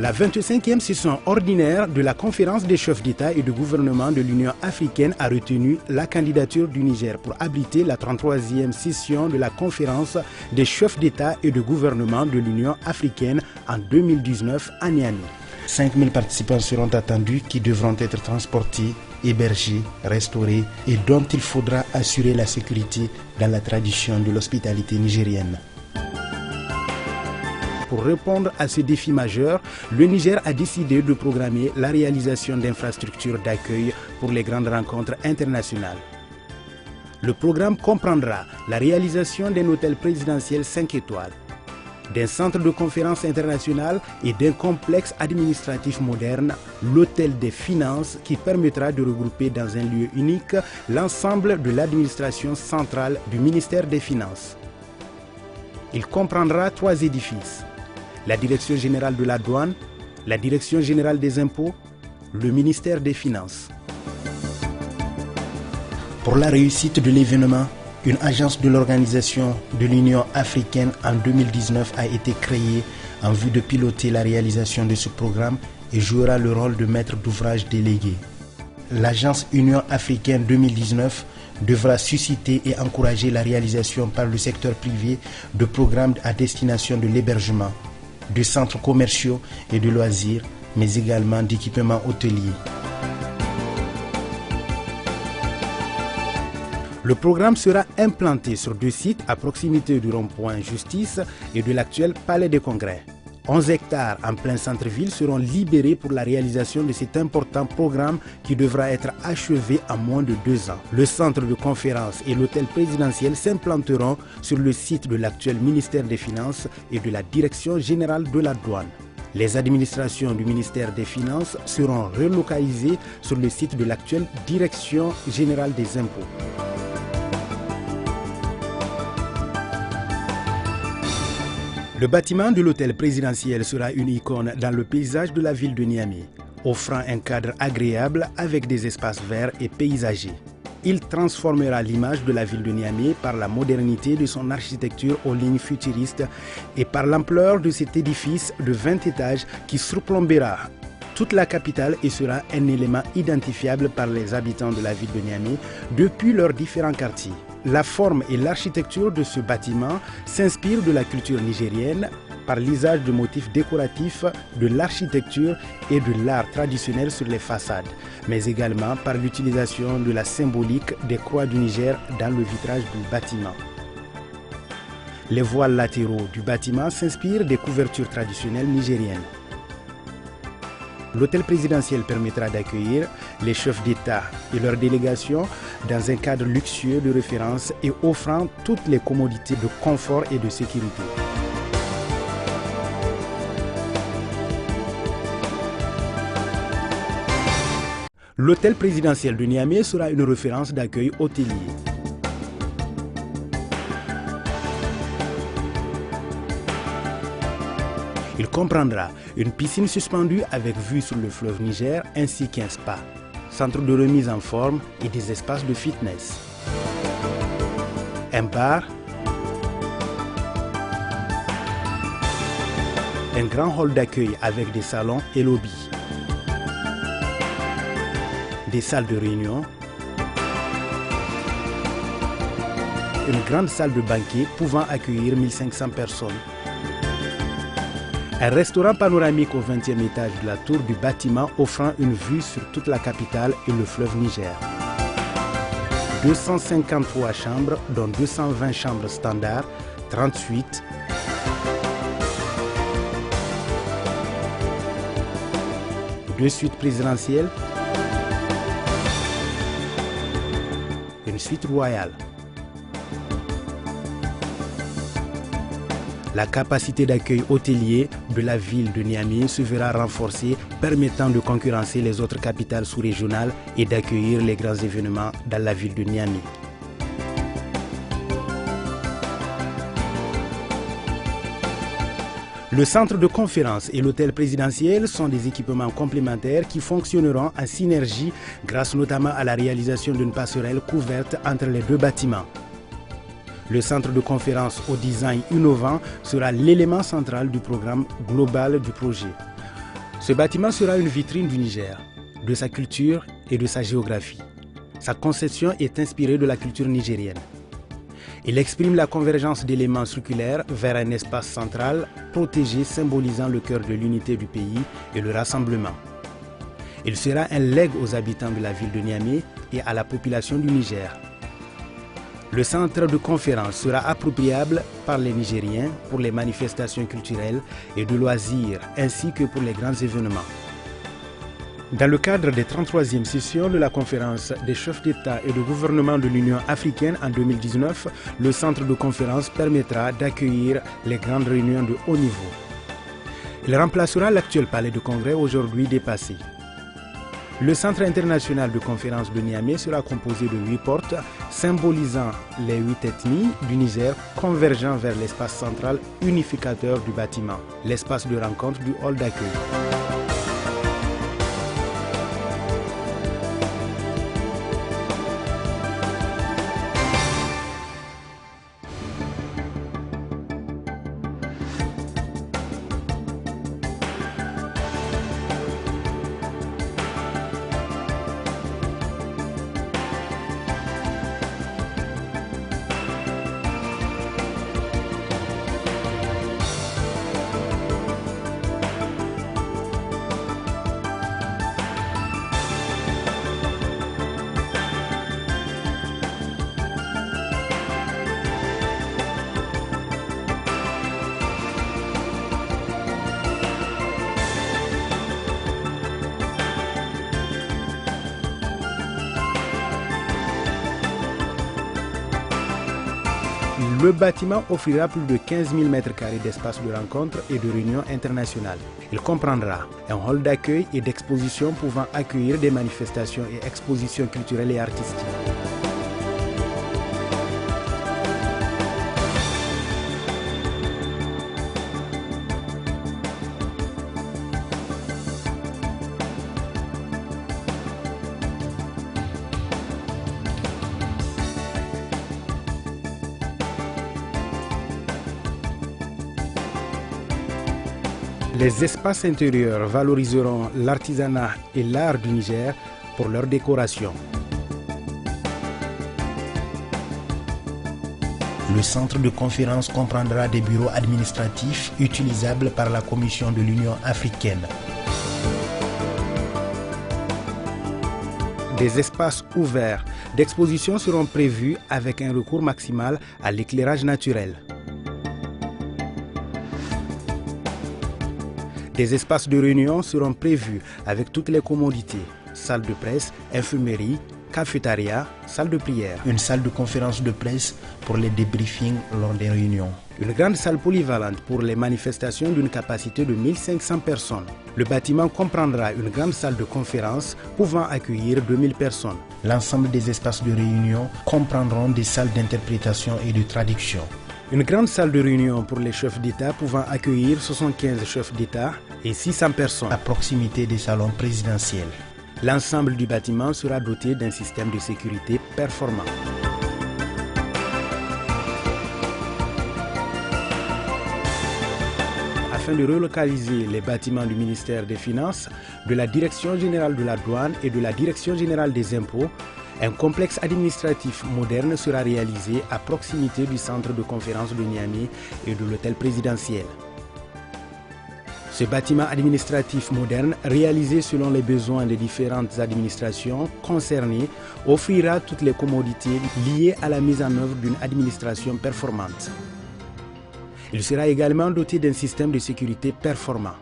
La 25e session ordinaire de la conférence des chefs d'État et de gouvernement de l'Union africaine a retenu la candidature du Niger pour abriter la 33e session de la conférence des chefs d'État et de gouvernement de l'Union africaine en 2019 à Niamey. 5000 participants seront attendus qui devront être transportés, hébergés, restaurés et dont il faudra assurer la sécurité dans la tradition de l'hospitalité nigérienne. Pour répondre à ce défi majeur, le Niger a décidé de programmer la réalisation d'infrastructures d'accueil pour les grandes rencontres internationales. Le programme comprendra la réalisation d'un hôtel présidentiel 5 étoiles, d'un centre de conférence international et d'un complexe administratif moderne, l'hôtel des finances qui permettra de regrouper dans un lieu unique l'ensemble de l'administration centrale du ministère des Finances. Il comprendra 3 édifices. La Direction générale de la douane, la Direction générale des impôts, le ministère des Finances. Pour la réussite de l'événement, une agence de l'Organisation de l'Union africaine en 2019 a été créée en vue de piloter la réalisation de ce programme et jouera le rôle de maître d'ouvrage délégué. L'agence Union africaine 2019 devra susciter et encourager la réalisation par le secteur privé de programmes à destination de l'hébergement, de centres commerciaux et de loisirs, mais également d'équipements hôteliers. Le programme sera implanté sur 2 sites à proximité du rond-point Justice et de l'actuel Palais des Congrès. 11 hectares en plein centre-ville seront libérés pour la réalisation de cet important programme qui devra être achevé en moins de 2 ans. Le centre de conférence et l'hôtel présidentiel s'implanteront sur le site de l'actuel ministère des Finances et de la Direction générale de la douane. Les administrations du ministère des Finances seront relocalisées sur le site de l'actuelle Direction générale des impôts. Le bâtiment de l'hôtel présidentiel sera une icône dans le paysage de la ville de Niamey, offrant un cadre agréable avec des espaces verts et paysagers. Il transformera l'image de la ville de Niamey par la modernité de son architecture aux lignes futuristes et par l'ampleur de cet édifice de 20 étages qui surplombera toute la capitale et sera un élément identifiable par les habitants de la ville de Niamey depuis leurs différents quartiers. La forme et l'architecture de ce bâtiment s'inspirent de la culture nigérienne par l'usage de motifs décoratifs, de l'architecture et de l'art traditionnel sur les façades, mais également par l'utilisation de la symbolique des croix du Niger dans le vitrage du bâtiment. Les voiles latéraux du bâtiment s'inspirent des couvertures traditionnelles nigériennes. L'hôtel présidentiel permettra d'accueillir les chefs d'État et leurs délégations dans un cadre luxueux de référence et offrant toutes les commodités de confort et de sécurité. L'hôtel présidentiel de Niamey sera une référence d'accueil hôtelier. Il comprendra une piscine suspendue avec vue sur le fleuve Niger ainsi qu'un spa, centre de remise en forme et des espaces de fitness. Un bar, un grand hall d'accueil avec des salons et lobbies, des salles de réunion, une grande salle de banquet pouvant accueillir 1500 personnes, un restaurant panoramique au 20e étage de la tour du bâtiment offrant une vue sur toute la capitale et le fleuve Niger. 253 chambres, dont 220 chambres standards, 38 2 suites présidentielles, une suite royale. La capacité d'accueil hôtelier de la ville de Niamey se verra renforcée, permettant de concurrencer les autres capitales sous-régionales et d'accueillir les grands événements dans la ville de Niamey. Le centre de conférence et l'hôtel présidentiel sont des équipements complémentaires qui fonctionneront en synergie grâce notamment à la réalisation d'une passerelle couverte entre les 2 bâtiments. Le centre de conférence au design innovant sera l'élément central du programme global du projet. Ce bâtiment sera une vitrine du Niger, de sa culture et de sa géographie. Sa conception est inspirée de la culture nigérienne. Il exprime la convergence d'éléments circulaires vers un espace central protégé symbolisant le cœur de l'unité du pays et le rassemblement. Il sera un legs aux habitants de la ville de Niamey et à la population du Niger. Le centre de conférence sera appropriable par les Nigériens pour les manifestations culturelles et de loisirs ainsi que pour les grands événements. Dans le cadre des 33e sessions de la conférence des chefs d'État et de gouvernement de l'Union africaine en 2019, le centre de conférence permettra d'accueillir les grandes réunions de haut niveau. Il remplacera l'actuel palais de congrès aujourd'hui dépassé. Le centre international de conférence de Niamey sera composé de 8 portes symbolisant les 8 ethnies du Niger convergeant vers l'espace central unificateur du bâtiment, l'espace de rencontre du hall d'accueil. Le bâtiment offrira plus de 15 000 m² d'espace de rencontre et de réunion internationales. Il comprendra un hall d'accueil et d'exposition pouvant accueillir des manifestations et expositions culturelles et artistiques. Les espaces intérieurs valoriseront l'artisanat et l'art du Niger pour leur décoration. Le centre de conférence comprendra des bureaux administratifs utilisables par la Commission de l'Union africaine. Des espaces ouverts d'exposition seront prévus avec un recours maximal à l'éclairage naturel. Des espaces de réunion seront prévus avec toutes les commodités, salle de presse, infirmerie, cafétéria, salle de prière. Une salle de conférence de presse pour les débriefings lors des réunions. Une grande salle polyvalente pour les manifestations d'une capacité de 1500 personnes. Le bâtiment comprendra une grande salle de conférence pouvant accueillir 2000 personnes. L'ensemble des espaces de réunion comprendront des salles d'interprétation et de traduction. Une grande salle de réunion pour les chefs d'État pouvant accueillir 75 chefs d'État et 600 personnes à proximité des salons présidentiels. L'ensemble du bâtiment sera doté d'un système de sécurité performant. Afin de relocaliser les bâtiments du ministère des Finances, de la Direction générale de la douane et de la Direction générale des impôts, un complexe administratif moderne sera réalisé à proximité du centre de conférence de Niamey et de l'hôtel présidentiel. Ce bâtiment administratif moderne, réalisé selon les besoins des différentes administrations concernées, offrira toutes les commodités liées à la mise en œuvre d'une administration performante. Il sera également doté d'un système de sécurité performant.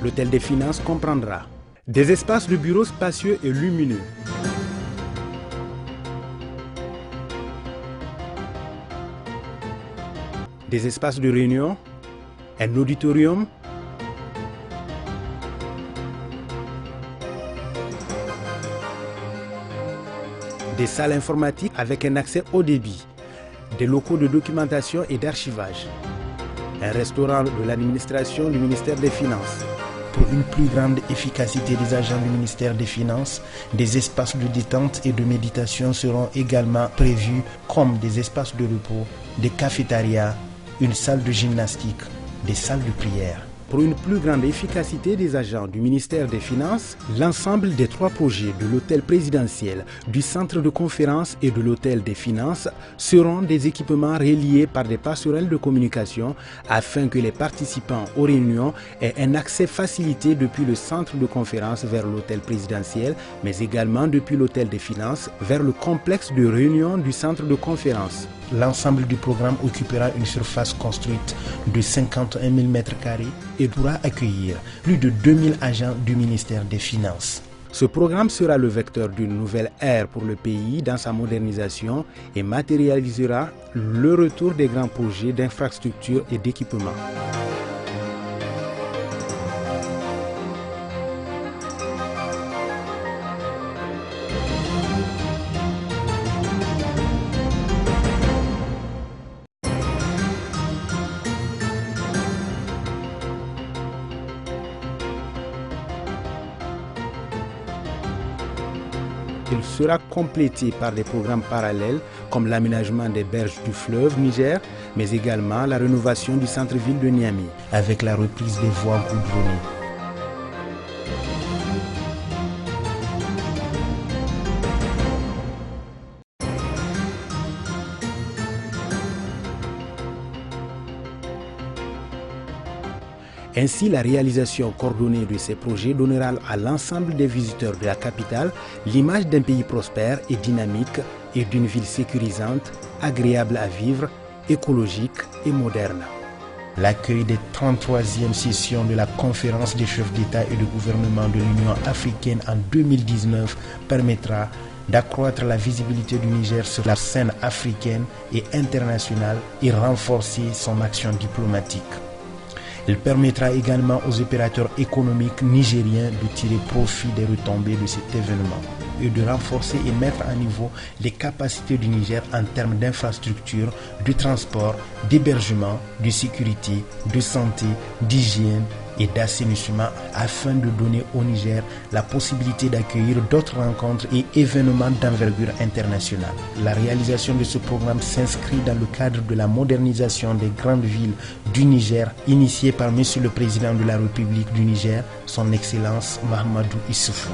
L'hôtel des finances comprendra des espaces de bureaux spacieux et lumineux, des espaces de réunion, un auditorium, des salles informatiques avec un accès haut débit, des locaux de documentation et d'archivage, un restaurant de l'administration du ministère des Finances. Pour une plus grande efficacité des agents du ministère des Finances, des espaces de détente et de méditation seront également prévus comme des espaces de repos, des cafétérias, une salle de gymnastique, des salles de prière. Pour une plus grande efficacité des agents du ministère des Finances, l'ensemble des 3 projets de l'hôtel présidentiel, du centre de conférence et de l'hôtel des finances seront des équipements reliés par des passerelles de communication afin que les participants aux réunions aient un accès facilité depuis le centre de conférence vers l'hôtel présidentiel, mais également depuis l'hôtel des finances vers le complexe de réunion du centre de conférence. L'ensemble du programme occupera une surface construite de 51 000 m² et pourra accueillir plus de 2000 agents du ministère des Finances. Ce programme sera le vecteur d'une nouvelle ère pour le pays dans sa modernisation et matérialisera le retour des grands projets d'infrastructures et d'équipements. Il sera complété par des programmes parallèles comme l'aménagement des berges du fleuve Niger, mais également la rénovation du centre-ville de Niamey avec la reprise des voies goudronnées. Ainsi, la réalisation coordonnée de ces projets donnera à l'ensemble des visiteurs de la capitale l'image d'un pays prospère et dynamique et d'une ville sécurisante, agréable à vivre, écologique et moderne. L'accueil des 33e sessions de la conférence des chefs d'État et de gouvernement de l'Union africaine en 2019 permettra d'accroître la visibilité du Niger sur la scène africaine et internationale et renforcer son action diplomatique. Il permettra également aux opérateurs économiques nigériens de tirer profit des retombées de cet événement et de renforcer et mettre à niveau les capacités du Niger en termes d'infrastructures, de transport, d'hébergement, de sécurité, de santé, d'hygiène et d'assainissement afin de donner au Niger la possibilité d'accueillir d'autres rencontres et événements d'envergure internationale. La réalisation de ce programme s'inscrit dans le cadre de la modernisation des grandes villes du Niger initiée par M. le Président de la République du Niger, son Excellence Mahamadou Issoufou.